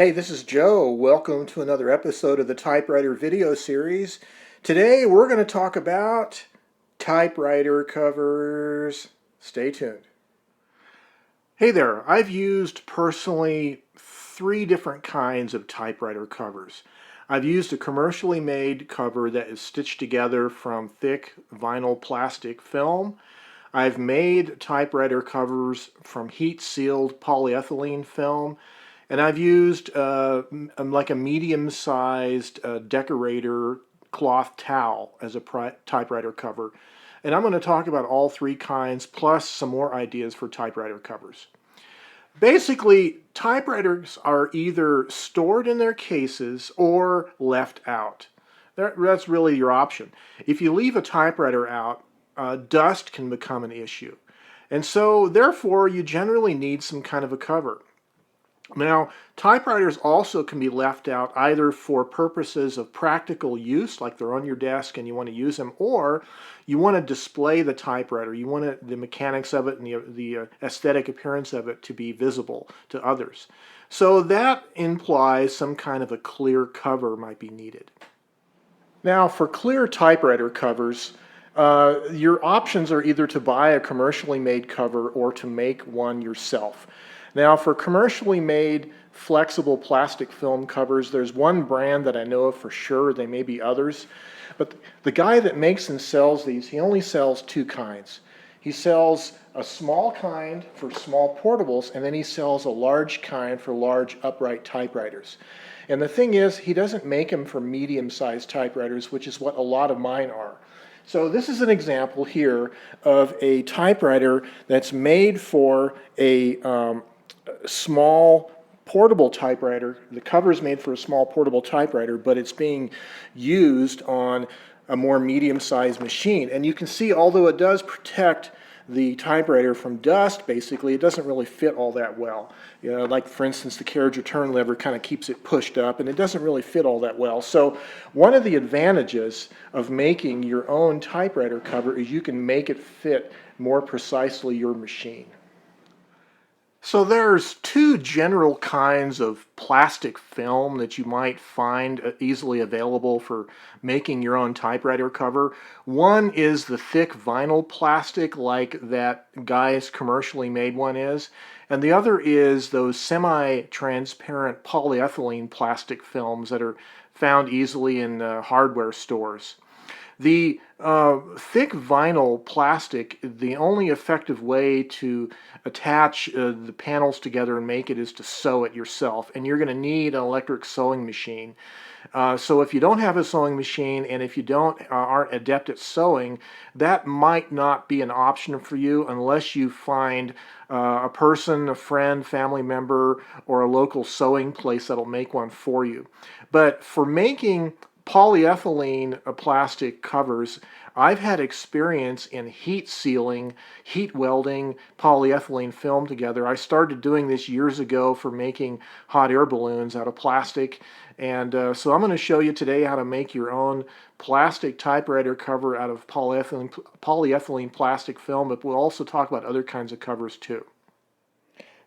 Hey, this is Joe. Welcome to another episode of the Typewriter video series. Today we're going to talk about typewriter covers. Stay tuned. Hey there, I've used personally three different kinds of typewriter covers. I've used a commercially made cover that is stitched together from thick vinyl plastic film. I've made typewriter covers from heat-sealed polyethylene film, and I've used like a medium-sized decorator cloth towel as a typewriter cover. And I'm going to talk about all three kinds, plus some more ideas for typewriter covers. Basically, typewriters are either stored in their cases or left out. That's really your option. If you leave a typewriter out, dust can become an issue. And so, therefore, you generally need some kind of a cover. Now, typewriters also can be left out either for purposes of practical use, like they're on your desk and you want to use them, or you want to display the typewriter. You want the mechanics of it and the aesthetic appearance of it to be visible to others. So that implies some kind of a clear cover might be needed. Now, for clear typewriter covers, your options are either to buy a commercially made cover or to make one yourself. Now, for commercially made flexible plastic film covers, there's one brand that I know of for sure. There may be others. But the guy that makes and sells these, he only sells two kinds. He sells a small kind for small portables, and then he sells a large kind for large upright typewriters. And the thing is, he doesn't make them for medium-sized typewriters, which is what a lot of mine are. So this is an example here of a typewriter that's made for a small portable typewriter. The cover is made for a small portable typewriter, but it's being used on a more medium-sized machine. And you can see, although it does protect the typewriter from dust, basically, it doesn't really fit all that well. You know, like, for instance, the carriage return lever kind of keeps it pushed up, and it doesn't really fit all that well. So one of the advantages of making your own typewriter cover is you can make it fit more precisely your machine. So there's two general kinds of plastic film that you might find easily available for making your own typewriter cover. One is the thick vinyl plastic like that guy's commercially made one is, and the other is those semi-transparent polyethylene plastic films that are found easily in hardware stores. The thick vinyl plastic, the only effective way to attach the panels together and make it is to sew it yourself. And you're going to need an electric sewing machine. So if you don't have a sewing machine and if you aren't adept at sewing, that might not be an option for you unless you find a person, a friend, family member, or a local sewing place that'll make one for you. But for making polyethylene plastic covers, I've had experience in heat sealing, heat welding polyethylene film together. I started doing this years ago for making hot air balloons out of plastic, and so I'm going to show you today how to make your own plastic typewriter cover out of polyethylene plastic film, but we'll also talk about other kinds of covers too.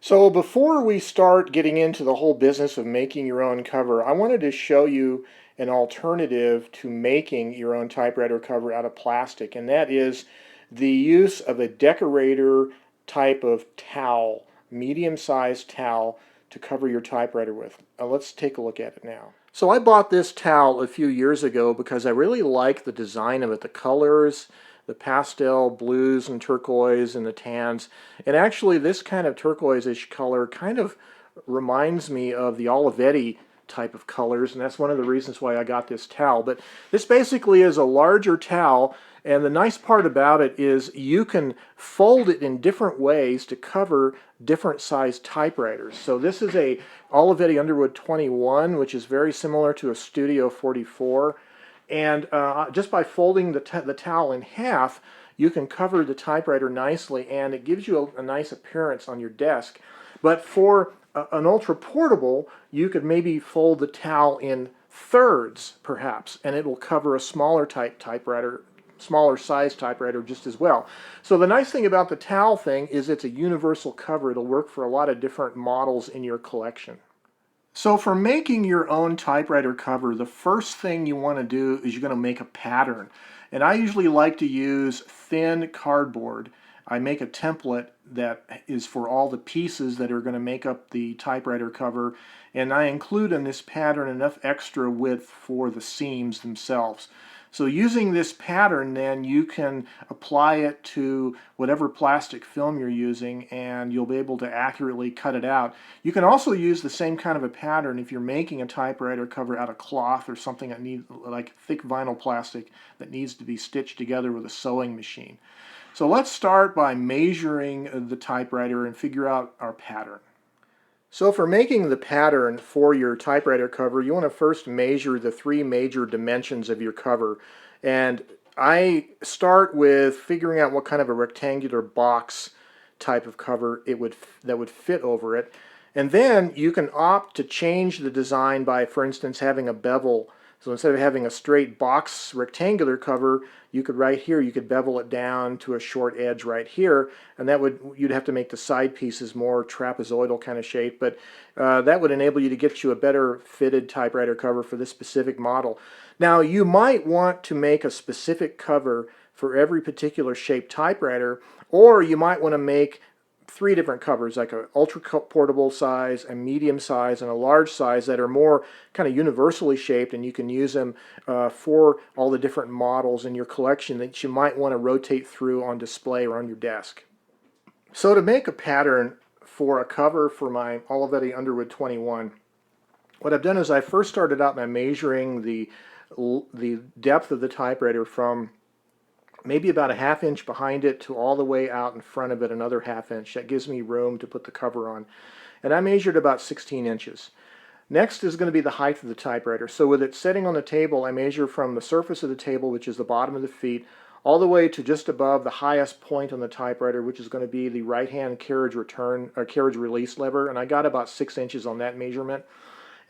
So before we start getting into the whole business of making your own cover, I wanted to show you an alternative to making your own typewriter cover out of plastic, and that is the use of a decorator type of towel, medium-sized towel to cover your typewriter with. Let's take a look at it now. So I bought this towel a few years ago because I really like the design of it, the colors, the pastel blues and turquoise and the tans. And actually this kind of turquoise-ish color kind of reminds me of the Olivetti type of colors, and that's one of the reasons why I got this towel. But this basically is a larger towel, and the nice part about it is you can fold it in different ways to cover different sized typewriters. So this is a Olivetti Underwood 21, which is very similar to a Studio 44. And just by folding the towel in half, you can cover the typewriter nicely, and it gives you a nice appearance on your desk. But for an ultra portable, you could maybe fold the towel in thirds, perhaps, and it will cover a smaller typewriter, smaller size typewriter just as well. So the nice thing about the towel thing is it's a universal cover. It'll work for a lot of different models in your collection. So for making your own typewriter cover, the first thing you want to do is you're going to make a pattern. And I usually like to use thin cardboard. I make a template that is for all the pieces that are going to make up the typewriter cover, and I include in this pattern enough extra width for the seams themselves. So using this pattern, then you can apply it to whatever plastic film you're using, and you'll be able to accurately cut it out. You can also use the same kind of a pattern if you're making a typewriter cover out of cloth or something that needs, like thick vinyl plastic, that needs to be stitched together with a sewing machine. So let's start by measuring the typewriter and figure out our pattern. So for making the pattern for your typewriter cover, you want to first measure the three major dimensions of your cover. And I start with figuring out what kind of a rectangular box type of cover that would fit over it. And then you can opt to change the design by, for instance, having a bevel. So instead of having a straight box rectangular cover, you could right here, you could bevel it down to a short edge right here, and you'd have to make the side pieces more trapezoidal kind of shape, but that would enable you to get you a better fitted typewriter cover for this specific model. Now you might want to make a specific cover for every particular shaped typewriter, or you might want to make three different covers, like an ultra portable size, a medium size, and a large size that are more kind of universally shaped, and you can use them for all the different models in your collection that you might want to rotate through on display or on your desk. So to make a pattern for a cover for my Olivetti Underwood 21, what I've done is I first started out by measuring the depth of the typewriter from maybe about a ½ inch behind it to all the way out in front of it, another ½ inch. That gives me room to put the cover on. And I measured about 16 inches. Next is going to be the height of the typewriter. So with it sitting on the table, I measure from the surface of the table, which is the bottom of the feet, all the way to just above the highest point on the typewriter, which is going to be the right-hand carriage release lever, and I got about 6 inches on that measurement.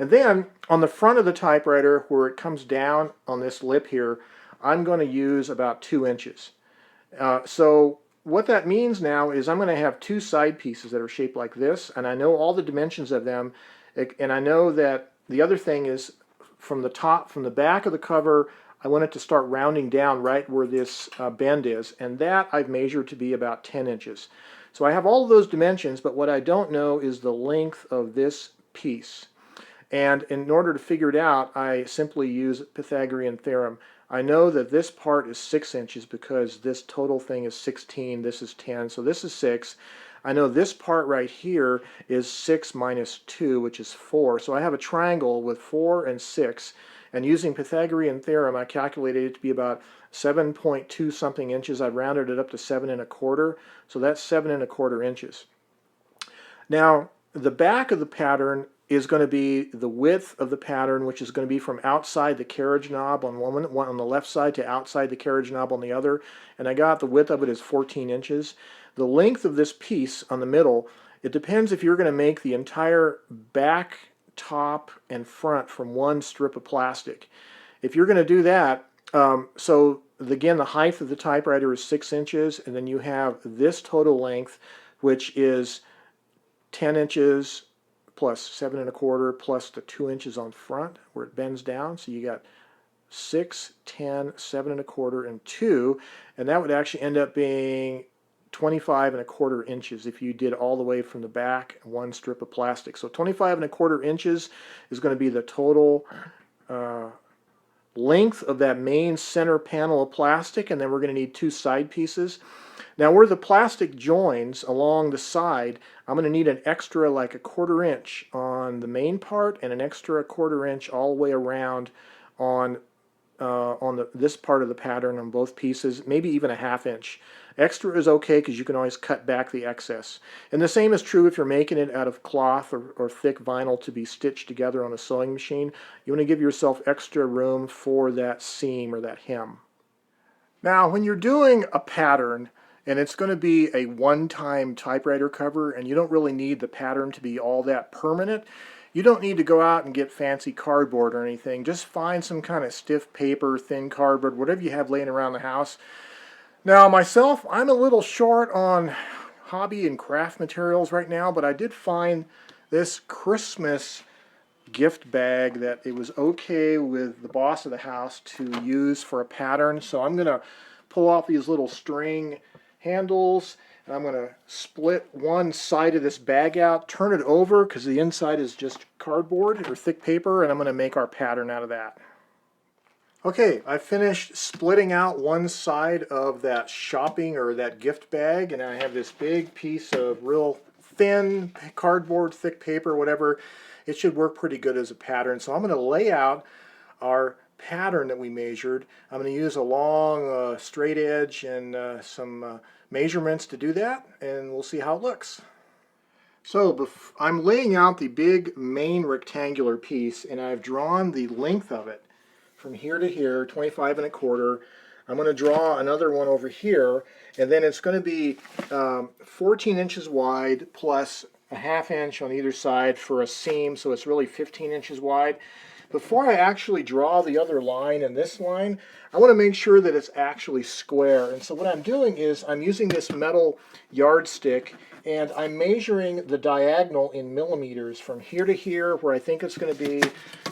And then on the front of the typewriter, where it comes down on this lip here, I'm going to use about 2 inches. So what that means now is I'm going to have two side pieces that are shaped like this, and I know all the dimensions of them, and I know that the other thing is from the back of the cover, I want it to start rounding down right where this bend is, and that I've measured to be about 10 inches. So I have all of those dimensions, but what I don't know is the length of this piece. And in order to figure it out, I simply use Pythagorean theorem. I know that this part is 6 inches because this total thing is 16, this is 10, so this is 6. I know this part right here is 6 minus 2, which is 4. So I have a triangle with 4 and 6, and using Pythagorean theorem, I calculated it to be about 7.2 something inches. I rounded it up to 7 1/4, so that's 7 1/4 inches. Now, the back of the pattern is going to be the width of the pattern, which is going to be from outside the carriage knob on one on the left side to outside the carriage knob on the other, and I got the width of it is 14 inches. The length of this piece on the middle, it depends if you're going to make the entire back, top, and front from one strip of plastic. If you're going to do that, again, the height of the typewriter is 6 inches, and then you have this total length, which is 10 inches plus 7 1/4 plus the 2 inches on front where it bends down. So you got 6, 10, 7 1/4, and 2, and that would actually end up being 25 1/4 inches if you did all the way from the back one strip of plastic. So 25 1/4 inches is going to be the total length of that main center panel of plastic, and then we're going to need two side pieces. Now where the plastic joins along the side, I'm going to need an extra like a 1/4 inch on the main part and an extra 1/4 inch all the way around on this part of the pattern on both pieces, maybe even a 1/2 inch. Extra is okay because you can always cut back the excess. And the same is true if you're making it out of cloth or thick vinyl to be stitched together on a sewing machine. You want to give yourself extra room for that seam or that hem. Now when you're doing a pattern, and it's going to be a one-time typewriter cover, and you don't really need the pattern to be all that permanent. You don't need to go out and get fancy cardboard or anything. Just find some kind of stiff paper, thin cardboard, whatever you have laying around the house. Now myself, I'm a little short on hobby and craft materials right now, but I did find this Christmas gift bag that it was okay with the boss of the house to use for a pattern. So I'm going to pull off these little string handles, and I'm going to split one side of this bag out, turn it over because the inside is just cardboard or thick paper, and I'm going to make our pattern out of that. Okay, I finished splitting out one side of that shopping or that gift bag, and I have this big piece of real thin cardboard, thick paper, whatever. It should work pretty good as a pattern. So I'm going to lay out our pattern that we measured. I'm going to use a long straight edge and some measurements to do that, and we'll see how it looks. So I'm laying out the big main rectangular piece, and I've drawn the length of it from here to here, 25 1/4. I'm going to draw another one over here, and then it's going to be 14 inches wide plus a 1/2 inch on either side for a seam, so it's really 15 inches wide. Before I actually draw the other line and this line, I want to make sure that it's actually square. And so what I'm doing is I'm using this metal yardstick, and I'm measuring the diagonal in millimeters from here to here where I think it's going to be,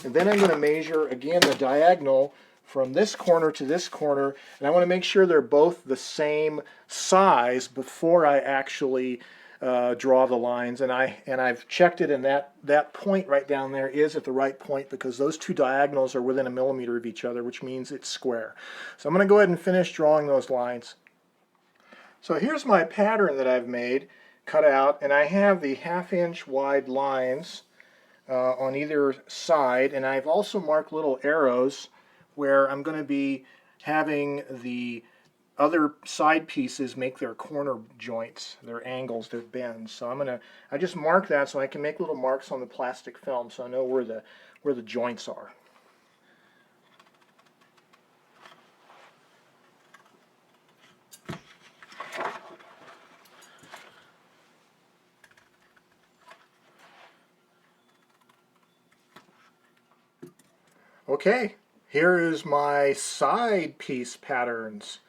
and then I'm going to measure again the diagonal from this corner to this corner, and I want to make sure they're both the same size before I actually draw the lines. And I've checked it, and that point right down there is at the right point because those two diagonals are within a millimeter of each other, which means it's square. So I'm going to go ahead and finish drawing those lines. So here's my pattern that I've made, cut out, and I have the 1/2 inch wide lines on either side, and I've also marked little arrows where I'm going to be having the other side pieces make their corner joints, their angles, their bends. So I just mark that so I can make little marks on the plastic film so I know where the joints are. Okay, here is my side piece patterns.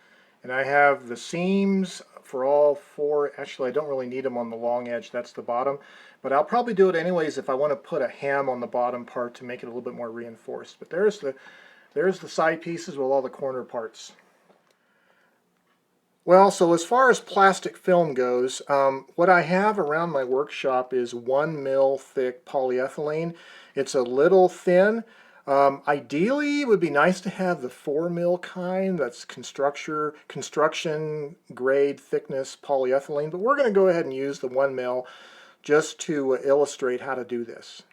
And I have the seams for all four. Actually, I don't really need them on the long edge. That's the bottom. But I'll probably do it anyways if I want to put a hem on the bottom part to make it a little bit more reinforced. But there's the side pieces with all the corner parts. Well, so as far as plastic film goes, what I have around my workshop is 1 mil thick polyethylene. It's a little thin. Ideally, it would be nice to have the 4 mil kind, that's construction grade thickness polyethylene, but we're going to go ahead and use the 1 mil just to illustrate how to do this.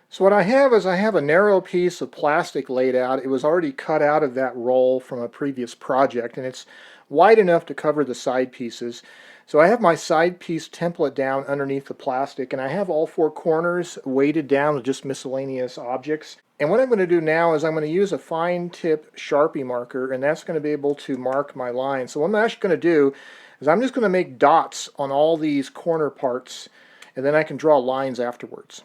So what I have is I have a narrow piece of plastic laid out. It was already cut out of that roll from a previous project, and it's wide enough to cover the side pieces. So I have my side piece template down underneath the plastic, and I have all four corners weighted down with just miscellaneous objects. And what I'm going to do now is I'm going to use a fine tip Sharpie marker, and that's going to be able to mark my line. So what I'm actually going to do is I'm just going to make dots on all these corner parts, and then I can draw lines afterwards.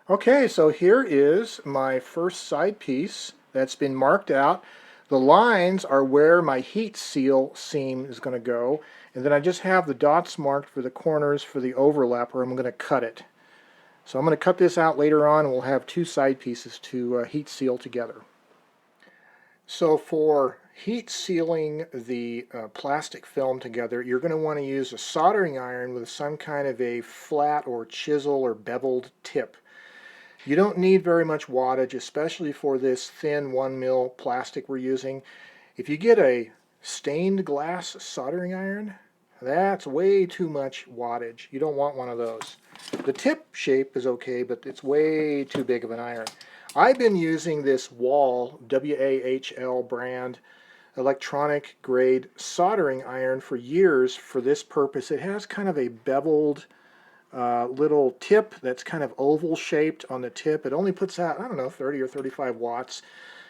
Okay, so here is my first side piece that's been marked out. The lines are where my heat seal seam is going to go, and then I just have the dots marked for the corners for the overlap where I'm going to cut it. So I'm going to cut this out later on, and we'll have two side pieces to heat seal together. So for heat sealing the plastic film together, you're going to want to use a soldering iron with some kind of a flat or chisel or beveled tip. You don't need very much wattage, especially for this thin 1 mil plastic we're using. If you get a stained glass soldering iron, that's way too much wattage. You don't want one of those. The tip shape is okay, but it's way too big of an iron. I've been using this Wahl, W-A-H-L brand, electronic grade soldering iron for years for this purpose. It has kind of a beveled little tip that's kind of oval shaped on the tip. It only puts out, I don't know, 30 or 35 watts.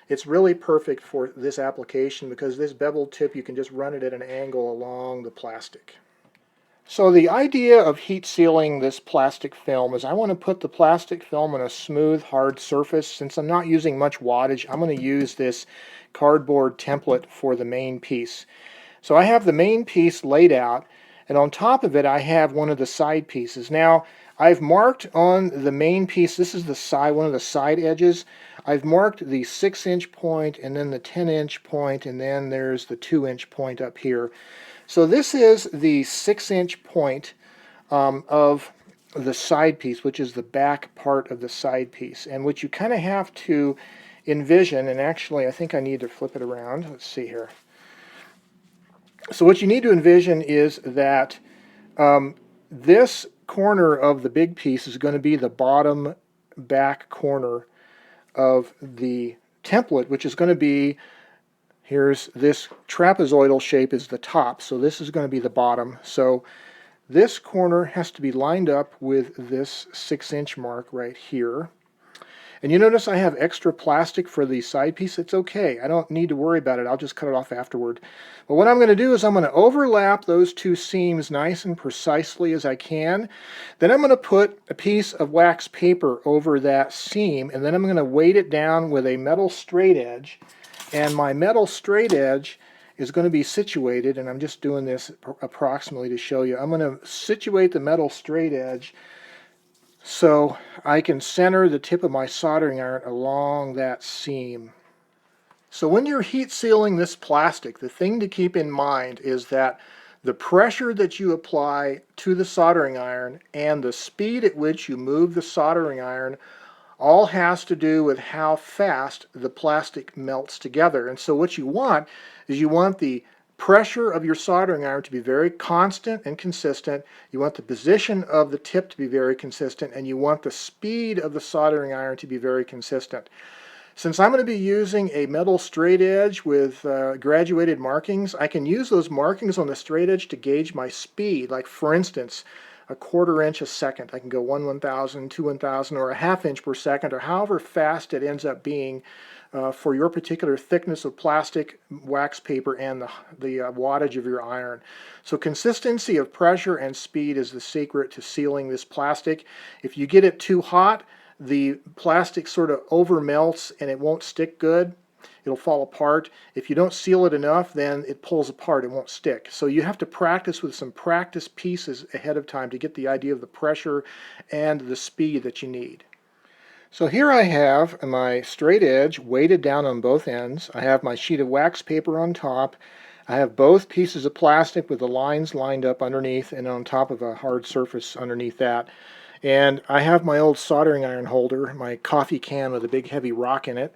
It's really perfect for this application because this beveled tip, you can just run it at an angle along the plastic. So the idea of heat sealing this plastic film is I want to put the plastic film on a smooth, hard surface. Since I'm not using much wattage, I'm going to use this cardboard template for the main piece. So I have the main piece laid out, and on top of it I have one of the side pieces. Now I've marked on the main piece, this is the side, one of the side edges, I've marked the 6-inch point and then the 10-inch point, and then there's the 2-inch point up here. So this is the 6-inch point of the side piece, which is the back part of the side piece, and what you kind of have to envision, and actually I think I need to flip it around. Let's see here. So what you need to envision is that this corner of the big piece is going to be the bottom back corner of the template, which is going to be, here's this trapezoidal shape is the top, so this is going to be the bottom. So this corner has to be lined up with this 6-inch mark right here. And you notice I have extra plastic for the side piece. It's okay. I don't need to worry about it. I'll just cut it off afterward. But what I'm going to do is I'm going to overlap those two seams nice and precisely as I can. Then I'm going to put a piece of wax paper over that seam, and then I'm going to weight it down with a metal straight edge. And my metal straight edge is going to be situated, and I'm just doing this approximately to show you. I'm going to situate the metal straight edge so I can center the tip of my soldering iron along that seam. So when you're heat sealing this plastic, the thing to keep in mind is that the pressure that you apply to the soldering iron and the speed at which you move the soldering iron all has to do with how fast the plastic melts together. And so what you want is you want the pressure of your soldering iron to be very constant and consistent. You want the position of the tip to be very consistent, and you want the speed of the soldering iron to be very consistent. Since I'm going to be using a metal straight edge with graduated markings, I can use those markings on the straight edge to gauge my speed. Like for instance, a 1/4 inch a second. I can go 1/1000, 2/1000, or a 1/2 inch per second, or however fast it ends up being for your particular thickness of plastic, wax paper, and the wattage of your iron. So consistency of pressure and speed is the secret to sealing this plastic. If you get it too hot, the plastic sort of over melts and it won't stick good. It'll fall apart. If you don't seal it enough, then it pulls apart. It won't stick. So you have to practice with some practice pieces ahead of time to get the idea of the pressure and the speed that you need. So here I have my straight edge weighted down on both ends. I have my sheet of wax paper on top. I have both pieces of plastic with the lines lined up underneath and on top of a hard surface underneath that. And I have my old soldering iron holder, my coffee can with a big heavy rock in it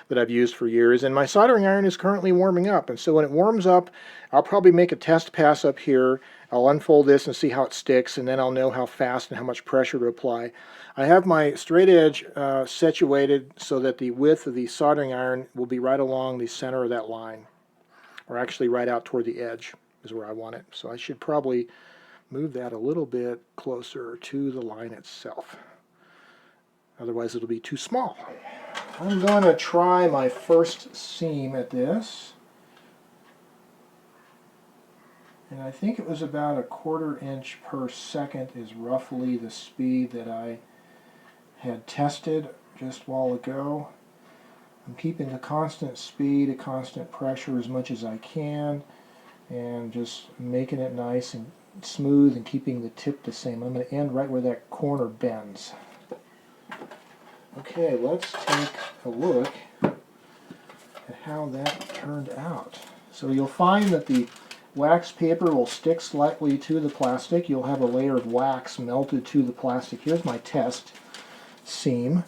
that I've used for years. And my soldering iron is currently warming up. And so when it warms up, I'll probably make a test pass up here. I'll unfold this and see how it sticks, and then I'll know how fast and how much pressure to apply. I have my straight edge situated so that the width of the soldering iron will be right along the center of that line, or actually right out toward the edge is where I want it. So I should probably move that a little bit closer to the line itself. Otherwise it'll be too small. I'm going to try my first seam at this. And I think it was about a 1/4 inch per second is roughly the speed that I had tested just a while ago. I'm keeping a constant speed, a constant pressure as much as I can, and just making it nice and smooth and keeping the tip the same. I'm going to end right where that corner bends. Okay, let's take a look at how that turned out. So you'll find that the wax paper will stick slightly to the plastic. You'll have a layer of wax melted to the plastic. Here's my test seam.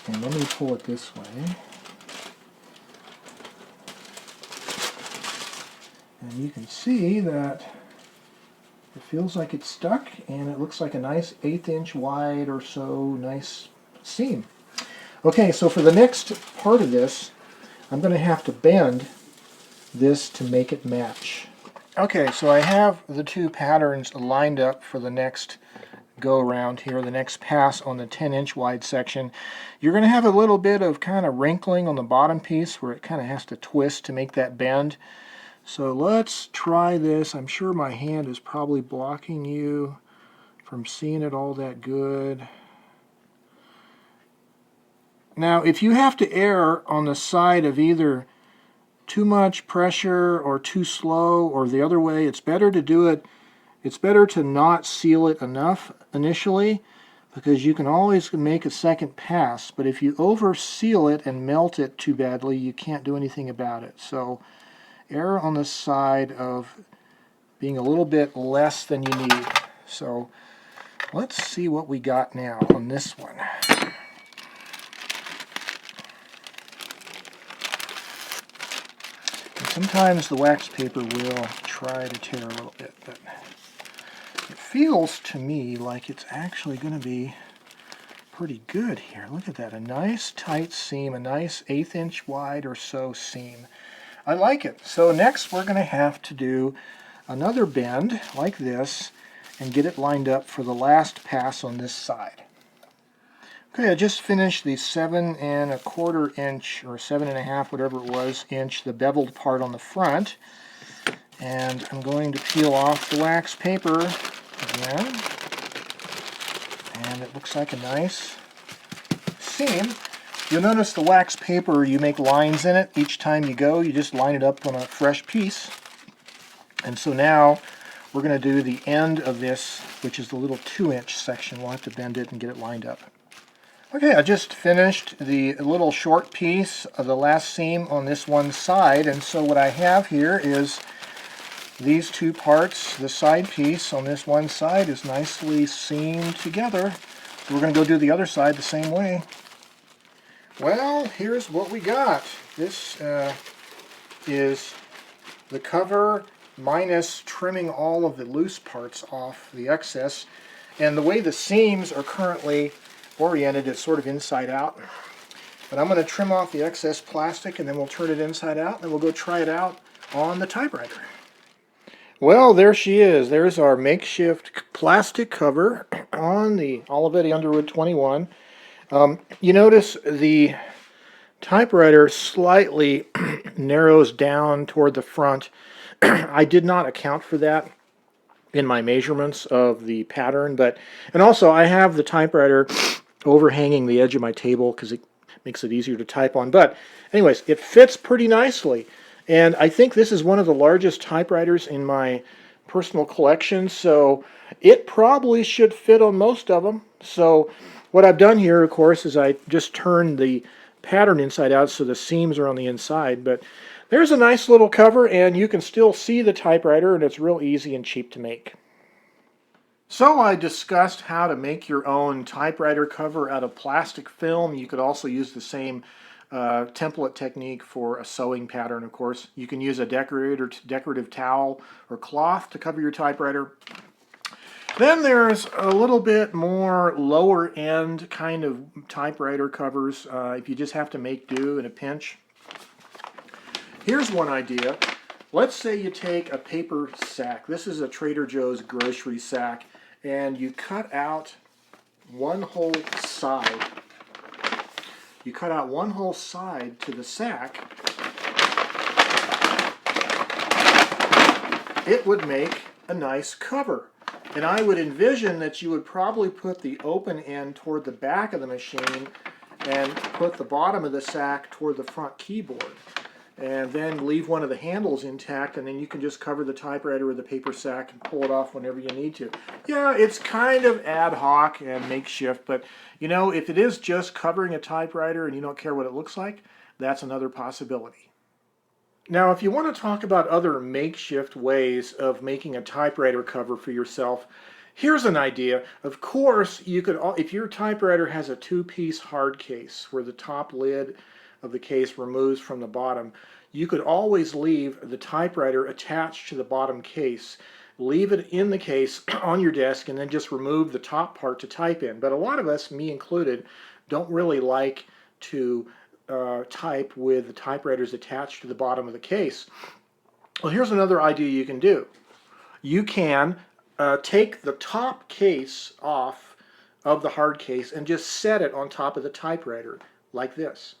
And let me pull it this way. And you can see that it feels like it's stuck, and it looks like a nice 1/8 inch wide or so nice seam. Okay, so for the next part of this, I'm going to have to bend this to make it match. Okay, so I have the two patterns lined up for the next go around here, the next pass on the 10-inch wide section. You're going to have a little bit of kind of wrinkling on the bottom piece where it kind of has to twist to make that bend. So let's try this. I'm sure my hand is probably blocking you from seeing it all that good. Now, if you have to err on the side of either too much pressure or too slow, or the other way. It's better to do it. It's better to not seal it enough initially, because you can always make a second pass. But if you over seal it and melt it too badly, you can't do anything about it. So err on the side of being a little bit less than you need. So let's see what we got now on this one. And sometimes the wax paper will try to tear a little bit, but it feels to me like it's actually going to be pretty good here. Look at that, a nice tight seam, a nice 1/8 inch wide or so seam. I like it. So next we're going to have to do another bend like this and get it lined up for the last pass on this side. Okay, I just finished the 7 1/4 inch or 7 1/2, whatever it was, inch, the beveled part on the front. And I'm going to peel off the wax paper again. And it looks like a nice seam. You'll notice the wax paper, you make lines in it each time you go. You just line it up on a fresh piece. And so now we're going to do the end of this, which is the little 2-inch section. We'll have to bend it and get it lined up. Okay, I just finished the little short piece of the last seam on this one side, and so what I have here is these two parts. The side piece on this one side is nicely seamed together. So we're going to go do the other side the same way. Well, here's what we got. This is the cover minus trimming all of the loose parts off, the excess. And the way the seams are currently oriented is sort of inside out. But I'm going to trim off the excess plastic and then we'll turn it inside out and we'll go try it out on the typewriter. Well, there she is. There's our makeshift plastic cover on the Olivetti Underwood 21. You notice the typewriter slightly narrows down toward the front. I did not account for that in my measurements of the pattern, and also I have the typewriter overhanging the edge of my table because it makes it easier to type on. But anyways, it fits pretty nicely. And I think this is one of the largest typewriters in my personal collection, so it probably should fit on most of them. So what I've done here, of course, is I just turned the pattern inside out so the seams are on the inside. But there's a nice little cover, and you can still see the typewriter, and it's real easy and cheap to make. So I discussed how to make your own typewriter cover out of plastic film. You could also use the same template technique for a sewing pattern, of course. You can use a decorative towel or cloth to cover your typewriter. Then there's a little bit more lower end kind of typewriter covers if you just have to make do in a pinch. Here's one idea. Let's say you take a paper sack. This is a Trader Joe's grocery sack, and you cut out one whole side. You cut out one whole side to the sack. It would make a nice cover. And I would envision that you would probably put the open end toward the back of the machine and put the bottom of the sack toward the front keyboard. And then leave one of the handles intact, and then you can just cover the typewriter with the paper sack and pull it off whenever you need to. Yeah, it's kind of ad hoc and makeshift, but you know, if it is just covering a typewriter and you don't care what it looks like, that's another possibility. Now, if you want to talk about other makeshift ways of making a typewriter cover for yourself, here's an idea. Of course, you could, if your typewriter has a 2-piece hard case where the top lid of the case removes from the bottom, you could always leave the typewriter attached to the bottom case. Leave it in the case on your desk and then just remove the top part to type in. But a lot of us, me included, don't really like to type with the typewriters attached to the bottom of the case. Well, here's another idea you can do. You can take the top case off of the hard case and just set it on top of the typewriter like this.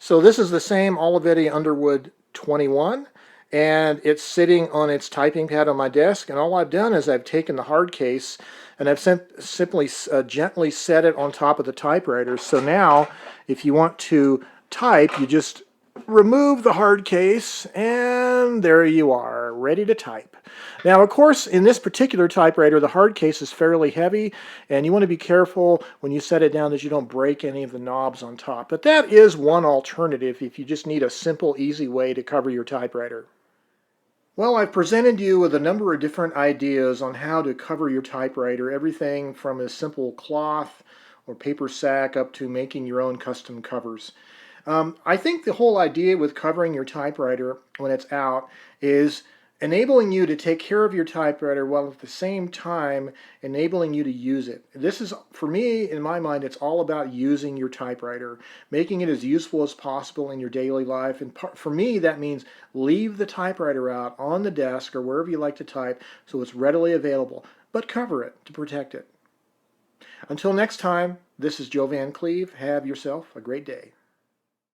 So this is the same Olivetti Underwood 21, and it's sitting on its typing pad on my desk, and all I've done is I've taken the hard case and I've simply gently set it on top of the typewriter. So now if you want to type, you just remove the hard case, and there you are, ready to type. Now, of course, in this particular typewriter, the hard case is fairly heavy, and you want to be careful when you set it down that you don't break any of the knobs on top. But that is one alternative if you just need a simple, easy way to cover your typewriter. Well, I've presented you with a number of different ideas on how to cover your typewriter, everything from a simple cloth or paper sack up to making your own custom covers. I think the whole idea with covering your typewriter when it's out is enabling you to take care of your typewriter while at the same time enabling you to use it. This is, for me, in my mind, it's all about using your typewriter, making it as useful as possible in your daily life. And for me, that means leave the typewriter out on the desk or wherever you like to type so it's readily available, but cover it to protect it. Until next time, this is Joe Van Cleve. Have yourself a great day.